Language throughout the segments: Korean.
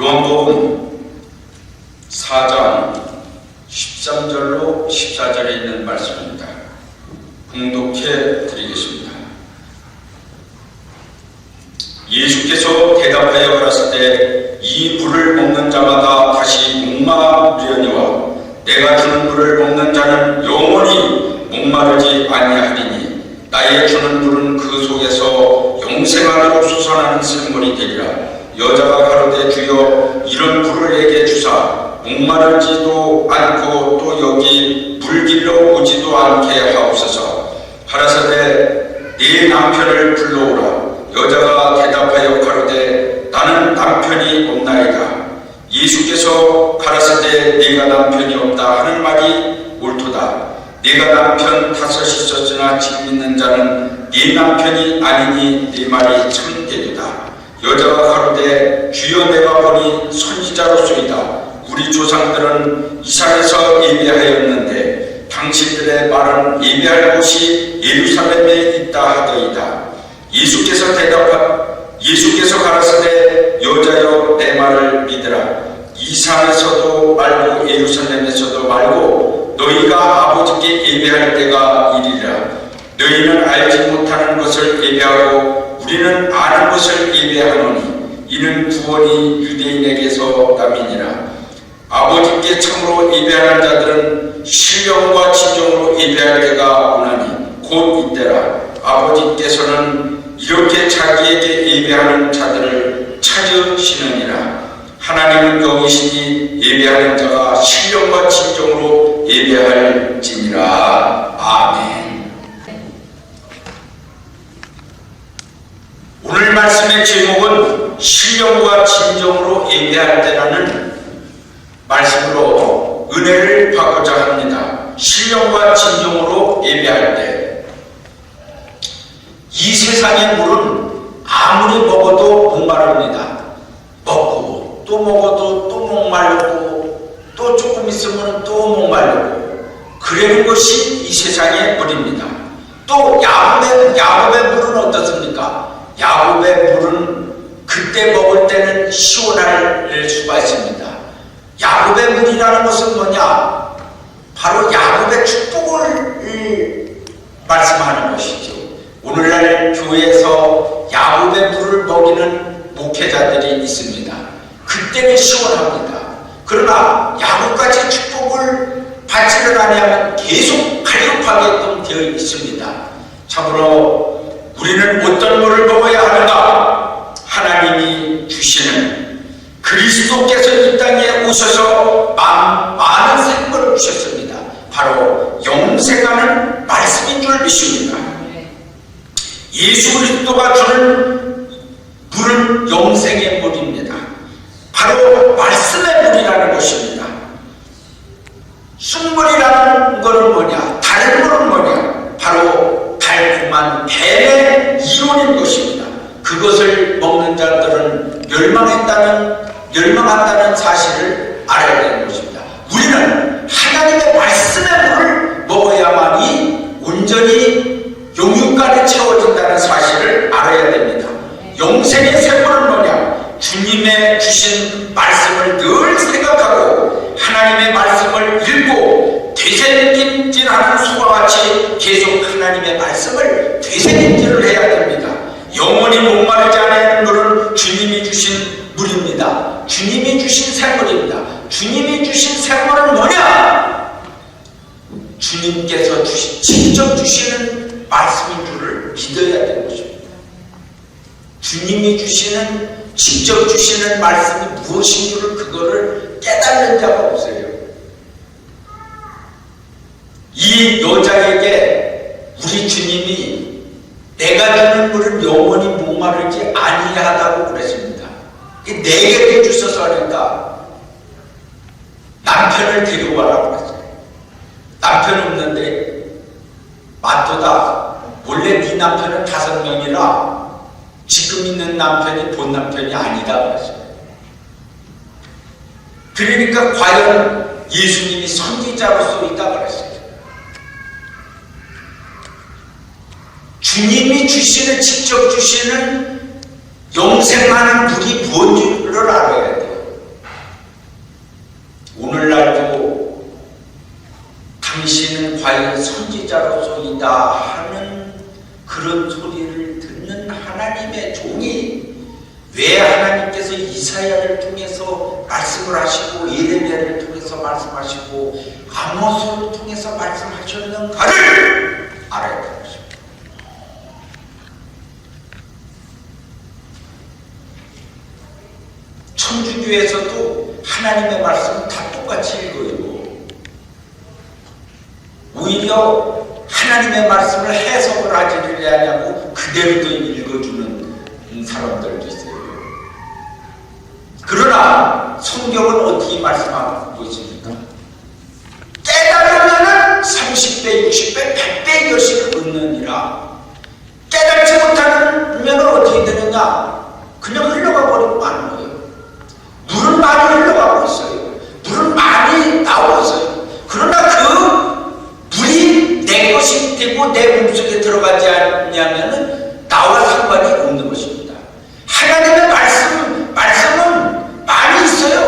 요한복음 4장 13절로 14절에 있는 말씀입니다. 봉독해 드리겠습니다. 예수께서 대답하여 가라사대 이 물을 먹는 자마다 다시 목마르려니와 내가 주는 물을 먹는 자는 영원히 목마르지 아니하리니 나의 주는 물은 그 속에서 영생하도록 솟아나는 샘물이 되리라. 여자가 가로되 주여 이런 물을 내게 주사 목마르지도 않고 또 여기 물길로 오지도 않게 하옵소서. 가라사대 네 남편을 불러오라. 여자가 대답하여 가로되 나는 남편이 없나이다. 예수께서 가라사대 네가 남편이 없다 하는 말이 옳도다. 네가 남편 5 있었으나 지금 있는 자는 네 남편이 아니니 네 말이 참되도다. 여자가 가로되 주여 내가 보니 선지자로소이다. 우리 조상들은 이 산에서 예배하였는데 당신들의 말은 예배할 곳이 예루살렘에 있다 하더이다. 예수께서 가라사대 여자여 내 말을 믿으라. 이 산에서도 말고 예루살렘에서도 말고 너희가 아버지께 예배할 때가 이리라. 너희는 알지 못하는 것을 예배하고 우리는 아는 것을 예배하노니 이는 구원이 유대인에게서 남이니라. 아버지께 참으로 예배하는 자들은 신령과 진정으로 예배할 때가 오나니 곧 이때라. 아버지께서는 이렇게 자기에게 예배하는 자들을 찾으시느니라. 하나님은 영이시니 예배하는 자가 신령과 진정으로 예배할지니라. 아멘. 오늘 말씀의 제목은 신령과 진정으로 예배할 때라는 말씀으로 은혜를 받고자 합니다. 신령과 진정으로 예배할 때. 이 세상의 물은 아무리 먹어도 목마릅니다. 먹고 또 먹어도 또 목마르고 또 조금 있으면 또 목마르고 그러는 것이 이 세상의 물입니다. 또 야곱의 물은 어떻습니까? 야곱의 물은 그때 먹을 때는 시원할 수가 있습니다. 야곱의 물이라는 것은 뭐냐? 바로 야곱의 축복을 말씀하는 것이죠. 오늘날 교회에서 야곱의 물을 먹이는 목회자들이 있습니다. 그때는 시원합니다. 그러나 야곱같이 축복을 받지를 아니하면 계속 갈급하게끔 되어 있습니다. 참으로 우리는 어떤 물을 먹어야 하는가? 하나님이 주시는 그리스도께서 이 땅에 오셔서 많은 생명을 주셨습니다. 바로 영생하는 말씀인 줄 믿습니다. 예수 그리스도가 주는 물은 영생의 물입니다. 바로 말씀의 물이라는 것입니다. 쑥물이라는 것은 뭐냐? 다른 물은 뭐냐? 바로 달콤한 뱀의 이론인 것입니다. 그것을 먹는 자들은 멸망한다는 사실을 알아야 되는 것입니다. 우리는 하나님의 말씀의 물을 먹어야만이 온전히 영육간에 채워진다는 사실을 알아야 됩니다. 영생의 샘물은 뭐냐? 주님의 주신 말씀을 늘 생각하고 하나님의 말씀을 읽고 되새김질하는 소와 같이 계속 하나님의 말씀을 되새김질을 해야 됩니다. 영원히 목마르지 않는 물은 주님이 주신 물입니다. 주님이 주신 샘물입니다. 주님이 주신 샘물은 뭐냐? 주님께서 직접 주시는 말씀인 줄을 믿어야 되는 것입니다. 주님이 직접 주시는 말씀이 무엇인 줄을 그거를 깨닫는 자가 없어요. 이 여자에게 우리 주님이 내가 주는 물은 영원히 목마르지 아니하다고 그랬습니다. 내게 주셔서 하니까 남편을 데려와라고 그랬어요. 남편 없는데 마토다. 원래 네 남편은 5명이라 지금 있는 남편이 본 남편이 아니다 그랬어요. 그러니까 과연 예수님이 선지자로서 있다 그랬어요. 주님이 직접 주시는 영생하는 물이 무엇인지를 알아야 돼요. 오늘날도 당신은 과연 선지자로서이다 하는 그런 소리를 듣는 하나님의 종이 왜 하나님께서 이사야를 통해서 말씀을 하시고 예레미야를 통해서 말씀하시고 아모스를 통해서 말씀하셨는가를 알아야 되는 것입니다. 천주교에서도 하나님의 말씀은 다 똑같이 읽어요. 오히려 하나님의 말씀을 해석을 하지를 않냐고 그대로 읽어주는 사람들도 있어요. 그러나 성경은 어떻게 말씀하고 있습니까? 깨달으면 30배, 60배, 100배 결씩 얻느니라. 깨달지 못하면 어떻게 되느냐? 그냥 흘러가 버리고 마는 거예요. 물은 많이 흘러가고 있어요. 물은 많이 나오고 있어요. 그러나 그 물이 내 것이 되고 내 몸속에 들어가지 않냐면 나와 상관이 없는 것입니다. 하나님의 말씀은 많이 있어요.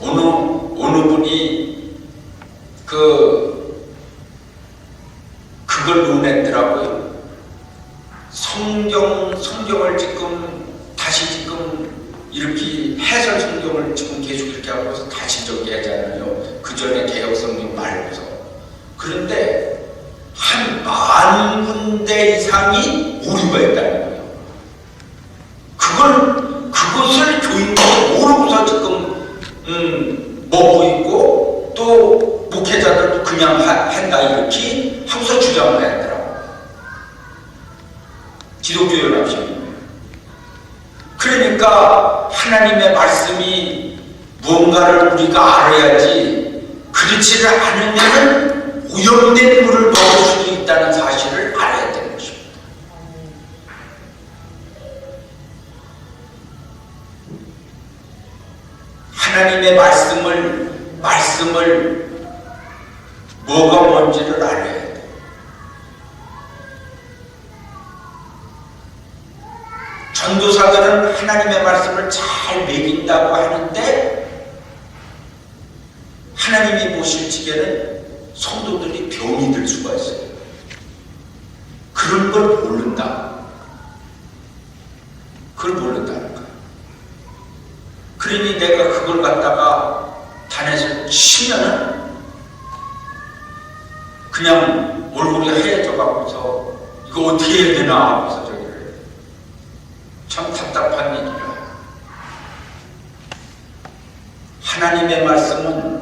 어느 분이 그걸 논했더라고요. 성경을 다시 이렇게 해설 성경을 계속 이렇게 하고서 다시 적게 하잖아요. 그 전에 개혁 성경 말고서. 그런데 한 10,000군데 이상이 오류가 있다는 거예요. 그것을 교인들이 모르고서 지금 먹고 있고 또 목회자들도 그냥 한다 이렇게 하고서 주장을 했더라고요. 기독교연합심입니다. 그러니까 하나님의 말씀이 무언가를 우리가 알아야지 그렇지를 않으면 오염된 물을 먹을 수도 있다는 사실을 알아야 되는 것입니다. 하나님의 말씀을 뭐가 뭔지를 알아야 돼요. 전도사들은 하나님의 말씀을 잘 먹인다고 하는데 하나님이 보실 적에는 성도들이 병이 들 수가 있어요. 그런 걸 모른다. 그걸 모른다는 거야. 그러니 내가 그걸 갖다가 단에서 치면은 그냥 얼굴이 하얘져 갖고서 이거 어떻게 해야 되나 하면서 저기를 참 답답한 일이라. 하나님의 말씀은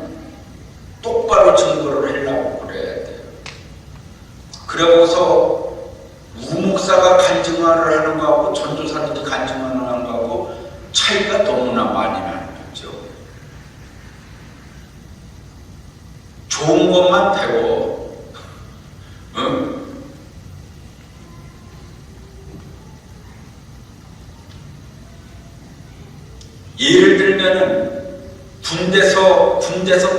똑바로 증거를 하려고 그래야 돼요. 그러고서 우목사가 간증화를 하는 거하고 전도사들이 간증화를 하는 거하고 차이가 너무나 많이 나는 거죠. 좋은 것만 배워. 응? 예를 들면은 군대에서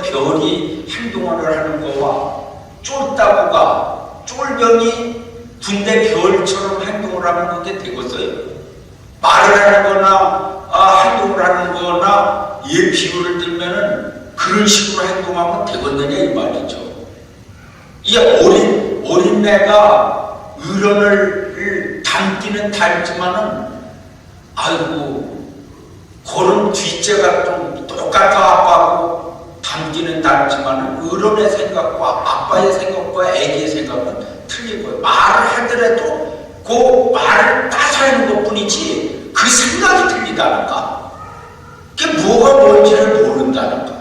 별이 행동을 하는 거와 쫄따구가 쫄병이 군대 별처럼 행동을 하면 그게 되겠어요? 말을 하는 거나 행동을 하는 거나 비유를 들면은 그런 식으로 행동하면 되겠느냐 이 말이죠. 이 어린애가 의론을 담기는 닮지만은 아이고 그런 뒷째가 좀 똑같아 아빠하고 담기는 닮지만은 의론의 생각과 아빠의 생각과 애기의 생각은 틀리고요. 말을 하더라도 그 말을 따서 하는 것 뿐이지 그 생각이 틀리다는가? 그게 뭐가 뭔지를 모른다는가?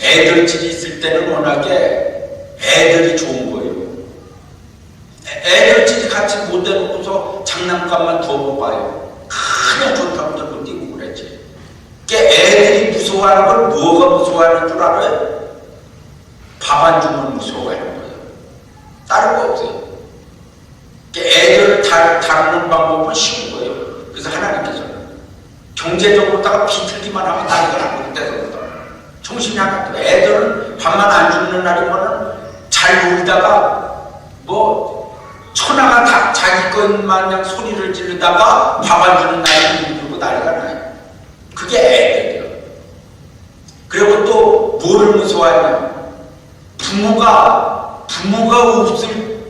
애들끼리 있을 때는 워낙에 애들이 좋은 거예요. 애들끼리 같이 못 해놓고서 장난감만 더 봐요. 그냥 좋다고 들고 뛰고 그랬지. 애들이 무서워하는 걸 뭐가 무서워하는 줄 알아요? 밥 안 주면 무서워하는 거예요. 다른 거 없어요. 애들을 다루는 방법은 쉬운 거예요. 그래서 하나님께서는 경제적으로다가 비틀기만 하면 다른 건 안 되거든. 정신이 하나도. 애들은 밥만 안 주는 날이면은 잘 놀다가 천하가 다 자기 것 마냥 소리를 지르다가 밥 안 주는 날이 물고 난리가 나요. 그게 애들이요. 그리고 또 뭐를 무서워하냐? 부모가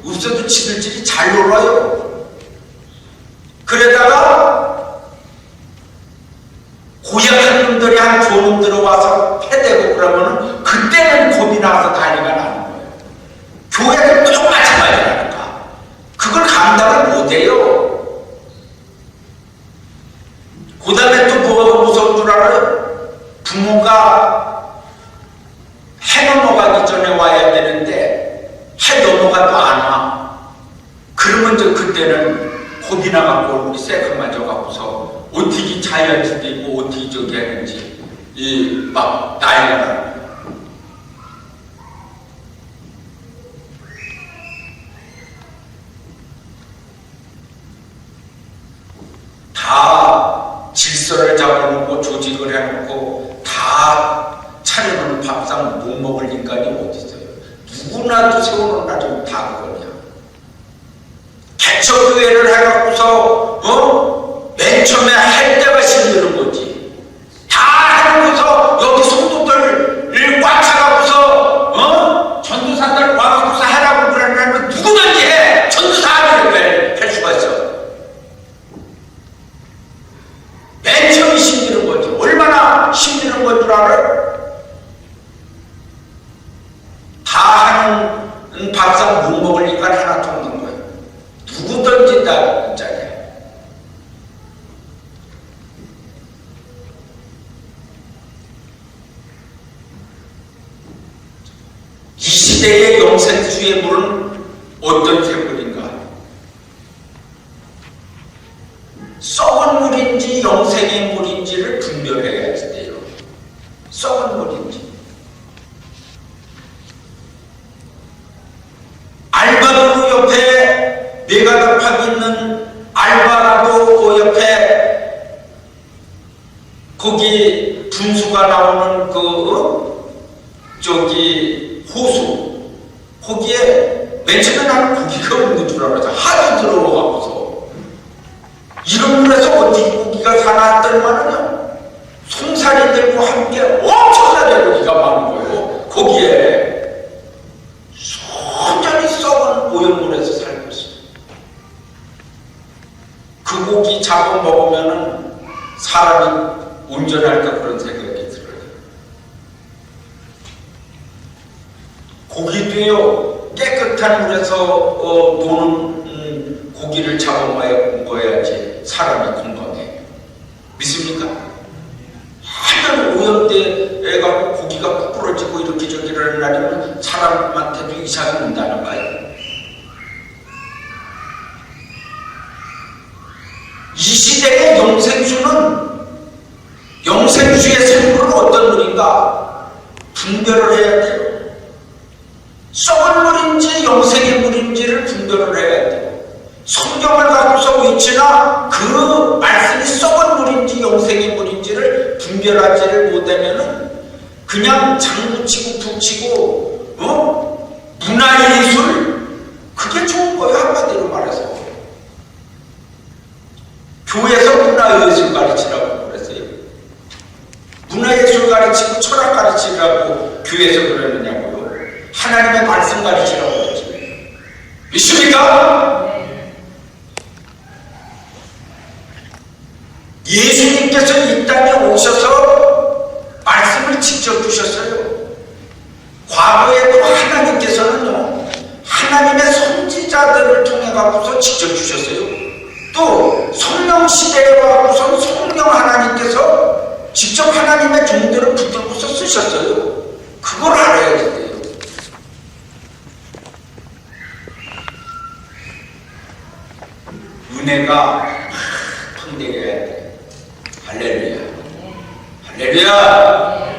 없어도 지들끼리 잘 놀아요. 그러다가 고약한 놈들이 한 좋은 놈 들어와서 패대고 그러면은 그때는 겁이 나서 난리가 나는 거예요. 교회는 또 마찬가지라니까. 그걸 감당을 못해요. 그 다음에 또 뭐가 무서운 줄 알아요? 부모가 해 넘어가기 전에 와야 되는데 해 넘어가도 안 와. 그러면 저 그때는 겁이 나갖고 우리 새까만 져갖고서 어떻게 자연스도 있고 어떻게 저기 하는지 막 난리가 나는 거예요. 다 질서를 잡아놓고 조직을 해놓고 다 차려놓은 밥상 못 먹을 인간이 어디 있어요? 누구나도 세워놓은 날이면 다 그거냐. 개척교회를 해갖고서 맨 처음에 할 때가 힘드는 거지. 다 해놓고서 여기 성도들을 꽉 차갖고서 전도사들 와갖고서 하라고 그러면 누구든지 해. 전도사를 왜 할 수가 있어. 맨 처음에 힘드는 거지. 얼마나 힘드는 건 줄 알아요? 다 하는 밥상 못 먹으니까 하나도 없는 거예요. 누구든지 다 문자냐. 이 시대의 영생수의 물은 어떤 샘물인가? 썩은 물인지 영생의 물인지를 분별해야 돼요. 썩은 물인지. 알바도 옆에 메가더팍 있는 알바라도 그 옆에 거기 분수가 나오는 저기 호수 거기에 맨 처음에 나는 고기가 없는 줄 알았어. 하도 들어와갖고서 이런 물에서 어떻게 고기가 살아났더니만은요 송사리들과 함께 엄청나게 고기가 많은 거예요. 거기에 완전히 썩은 오염물에서 살고 있어요. 그 고기 잡아 먹으면은 사람이 운전할까 그런 생각이 들어요. 고기도요 깨끗한 물에서 노는 고기를 잡아 먹어야지 사람이 건강해요. 믿습니까? 하면 오염돼 애가 고기가 부러지고 이렇게 저기를 하려면 사람한테도 이상이 온다는 거예요. 이 시대의 영생수의 생물은 어떤 물인가 분별을 해야 돼요. 썩은 물인지 영생의 물인지를 분별을 해야 돼요. 성경을 갖고서 위치나 그 말씀이 썩은 물인지 영생의 물인지를 분별하지를 못하면은 그냥 장구치고 북치고 문화예술 그게 좋은 거예요. 한마디로 말해서 교회에서 문화예술 가르치라고 그랬어요. 문화예술 가르치고 철학 가르치라고 교회에서 그러느냐고요. 하나님의 말씀 가르치라고 그랬지. 믿습니까? 예수님께서 이 땅에 오셔서 말씀을 직접 주셨어요. 과거에도 하나님께서는요 하나님의 선지자들을 통해 갖고서 직접 주셨어요. 또 성령 시대에 와서는 성령 하나님께서 직접 하나님의 종들을 붙들고서 쓰셨어요. 그걸 알아야 돼요. 은혜가 풍대해야 돼. 할렐루야. 할렐루야.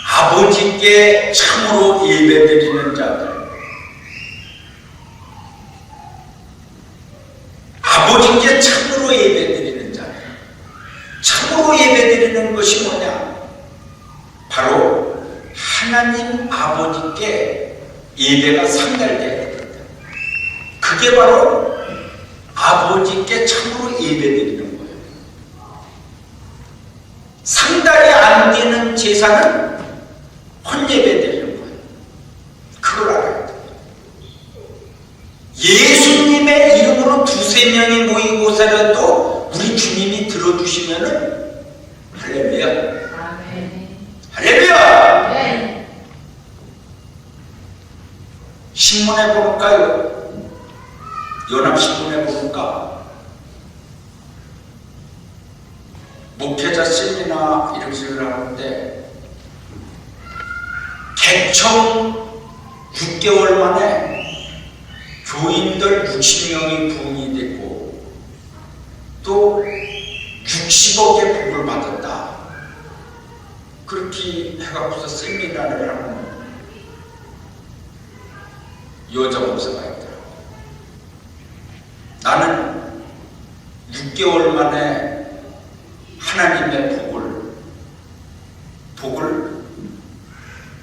아버지께 참으로 예배드리는 자들, 아버지 아버지께 참으로 예배드리는 자. 참으로 예배드리는 것이 뭐냐? 바로 하나님 아버지께 예배가 상달돼야 됩니다. 그게 바로 아버지께 참으로 예배드리는 거예요. 상달이 안 되는 제사는 혼예배드리는 거예요. 그걸 알아야 돼요. 예수님의 이름으로 두세 명이 모이고서라도 우리 주님이 들어주시면은 할렐루야. 아멘. 할렐루야. 네. 신문에 볼까요? 연합신문에 볼까? 목회자 세미나 이런 식으로 하는데 개청 6개월 만에 교인들 60명이 부흥이 됐고 또 60억의 복을 받았다. 그렇게 해갖고서 세미나를 하는 여자 목사가 있더라고. 나는 6개월 만에 하나님의 복을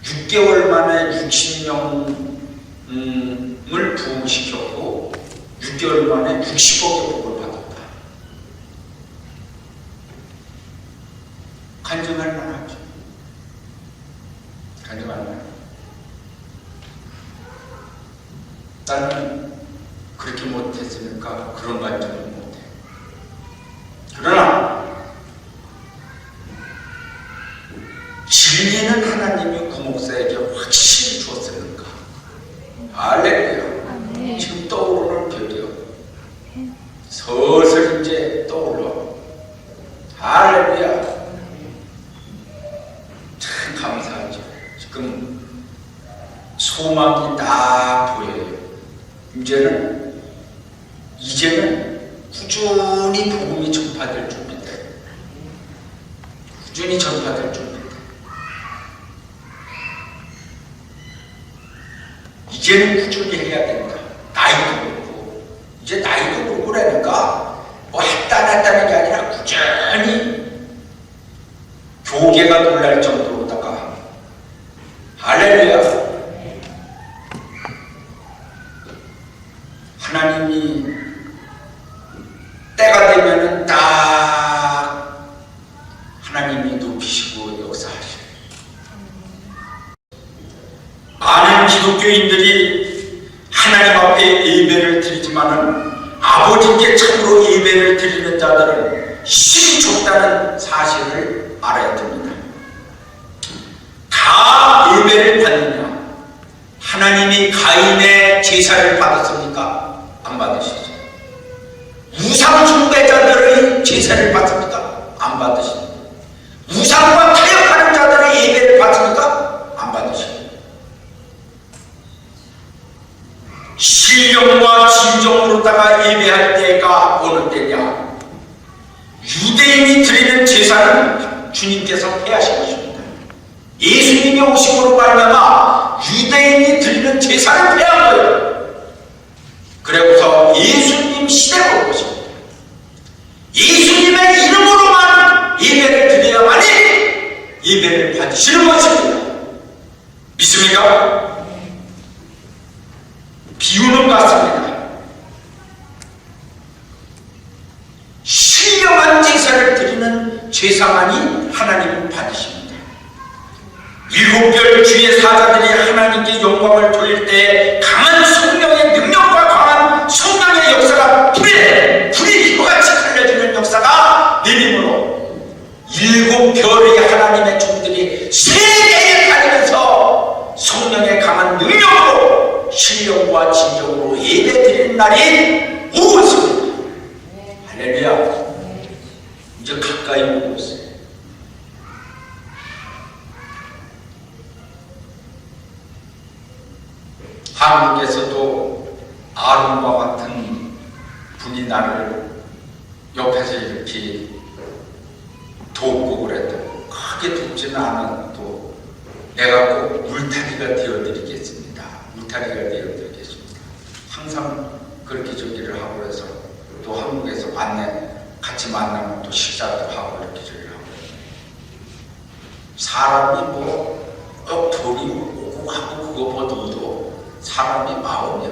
6개월 만에 60명을 부흥시켰고 6개월 만에 60억의 복을 받았다. 간증할 만하죠. 간증할 만하죠. 나는 그렇게 못했으니까 그런 간증을 못해. 그러나 진리는 하나님이 그 목사에게 확실히 주었으니까 할렐루야. 지금 떠오르는 별이요. 슬슬 이제 떠올라. 할렐루야. 참 감사하죠. 지금 소망이 딱 보여요. 이제는 꾸준히 복음이 전파될 준비다. 꾸준히 전파될 준비다. 이제는 꾸준히 해야 된다. 나이도 그렇고 이제 나이도 그렇고 그러니까 뭐 했다 안 했다는 게 아니라 꾸준히 교계가 놀랄 정도로다가 할렐루야. 하나님이 때가 되면은 딱 하나님이 높이시고 역사하시고 많은 기독교인들이 하나님 앞에 예배를 드리지만은 아버지께 참으로 예배를 드리는 자들은 실이 좁다는 사실을 알아야 됩니다. 다 예배를 받느냐? 하나님이 가인의 제사를 받았습니까? 안 받으시죠. 우상 숭배자들의 제사를 받습니까? 안 받으시죠. 우상과 타협하는 자들의 예배를 받습니까? 안 받으시죠. 신령과 진정으로다가 예배할 때가 어느 때냐? 유대인이 드리는 제사는 주님께서 폐하신 것입니다. 예수님이 오심으로 말미암아 유대인이 드리는 제사를 폐한 거예요. 그래서 예수님 시대가 올 것입니다. 예수님의 이름으로만 예배를 드려야만이 예배를 받으시는 것입니다. 믿습니까? 비유는 같습니다. 신령한 제사를 드리는 제사만이 하나님은 받으십니다. 7별 주의 사자들이 하나님께 영광을 돌릴 때 강한 성령의 능력과 강한 성령의 역사가 불이 휘같이 달려지는 역사가 내림으로 7별의 하나님의 종들이 세계에 다니면서 성령의 강한 능력으로 신령과 진정으로 예배드리는 날이 오고 있습니다. 할렐루야. 이제 가까이 오고 있어요. 한국에서도 아론과 같은 분이 나를 옆에서 이렇게 돕고 그랬다고. 크게 돕지는 않아도 내가 꼭 울타리가 되어드리겠습니다. 울타리가 되어드리겠습니다. 항상 그렇게 저기를 하고 그래서 또 한국에서 같이 만나면 또 식사도 하고 이렇게 저기 하고. 사람이 돈이 오고 가고 그거보다도 사람이 마음이야.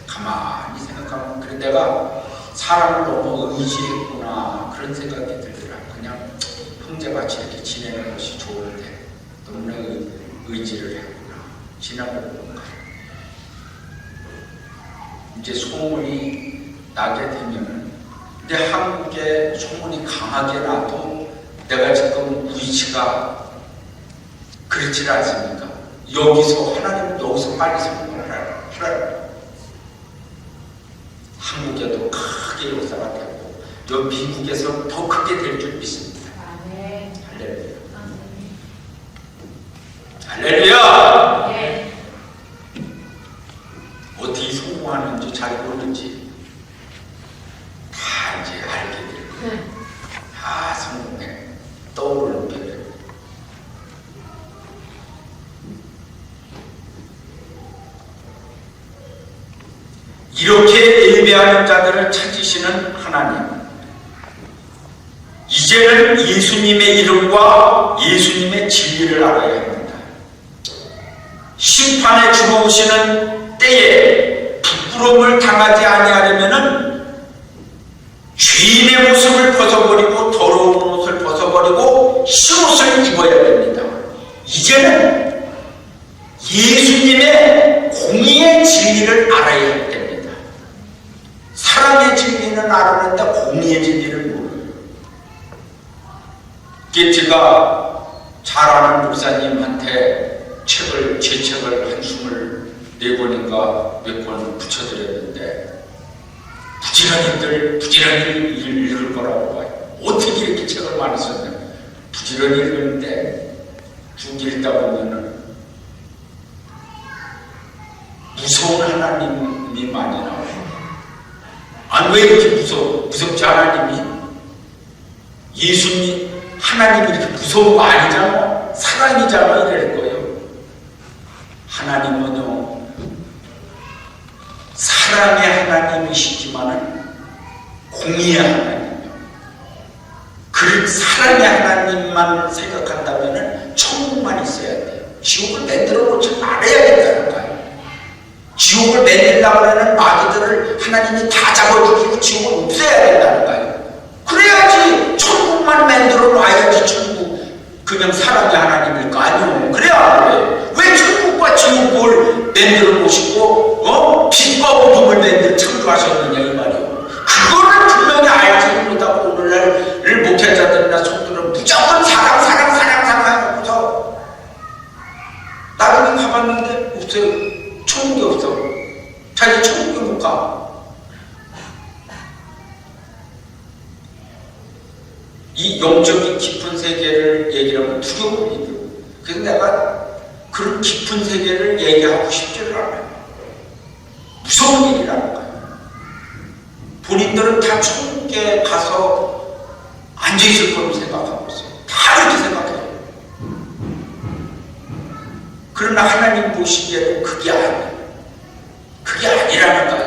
가만히 생각하면 그래 내가 사람을 너무 의지했구나 그런 생각이 들더라. 그냥 형제같이 이렇게 지내는 것이 좋은데 너무나 의지를 했구나. 지나고 뭔가 이제 소문이 나게 되면 근데 한국에 소문이 강하게 나도 내가 지금 위치가 그렇지 않습니까? 여기서 하나님은 여기서 빨리 성공을 하라. 한국에도 크게 역사가 되고 여 미국에서 더 크게 될 줄 믿습니다. 할렐루야. 할렐루야. 네. 어떻게 성공하는지 잘 모르는지 다 이제 알게 되고 다 성공해 떠오르는 게 이렇게 예배하는 자들을 찾으시는 하나님. 이제는 예수님의 이름과 예수님의 진리를 알아야 합니다. 심판에 주어오시는 때에 부끄러움을 당하지 아니하려면은 죄인의 모습을 벗어버리고 더러운 옷을 벗어버리고 흰옷을 입어야 됩니다. 이제는 예수님의 공의의 진리를 알아야 합니다. 사랑의 진리는 알았는데 공의의 진리를 모르요. 이게 제가 잘 아는 목사님한테 제 책을 한숨을 4권인가 몇 권 붙여드렸는데 부지런히 읽을 거라고 봐요. 어떻게 이렇게 책을 많이 썼냐. 부지런히 읽는데 쭉 읽다 보면은 무서운 하나님이 많이 나와요. 아니 왜 이렇게 무섭지 하나님이? 예수님 하나님이 이렇게 무서운 거 아니잖아. 사랑이잖아 이럴 거예요. 하나님은요 사랑의 하나님이시지만은 공의의 하나님이요. 그 사랑의 하나님만 생각한다면은 천국만 있어야 돼요. 지옥을 만들어 놓지 말아야겠다는 거예요. 지옥을 만들려고 하는 마귀들을 하나님이 다 잡아주고 지옥을 없애야 된다는 거예요. 그래야지 천국만 만들어 놔야지 천국 그냥 사랑의 하나님일 거 아니오. 그래야 그래. 왜 천국과 지옥을 만들어 놓으시고 빛과 어둠을 만들어 창조하셨느냐 이 말이오. 그거를 분명히 알지 못하고 오늘날 목회자들이나 성도들은 무조건 사랑하고서 나중에 가봤는데 없어요. 천국이 없어. 자기 천국에 못 가. 이 영적인 깊은 세계를 얘기하면 두려움이 들어. 그래서 내가 그런 깊은 세계를 얘기하고 싶지를 않아요. 무서운 일이라는 거예요. 본인들은 다 천국에 가서 앉아있을 거로 생각하고 있어요. 다 이렇게 생각해요. 그러나 하나님 보시기에는 그게 아니에요. 그게 아니라는 거예요.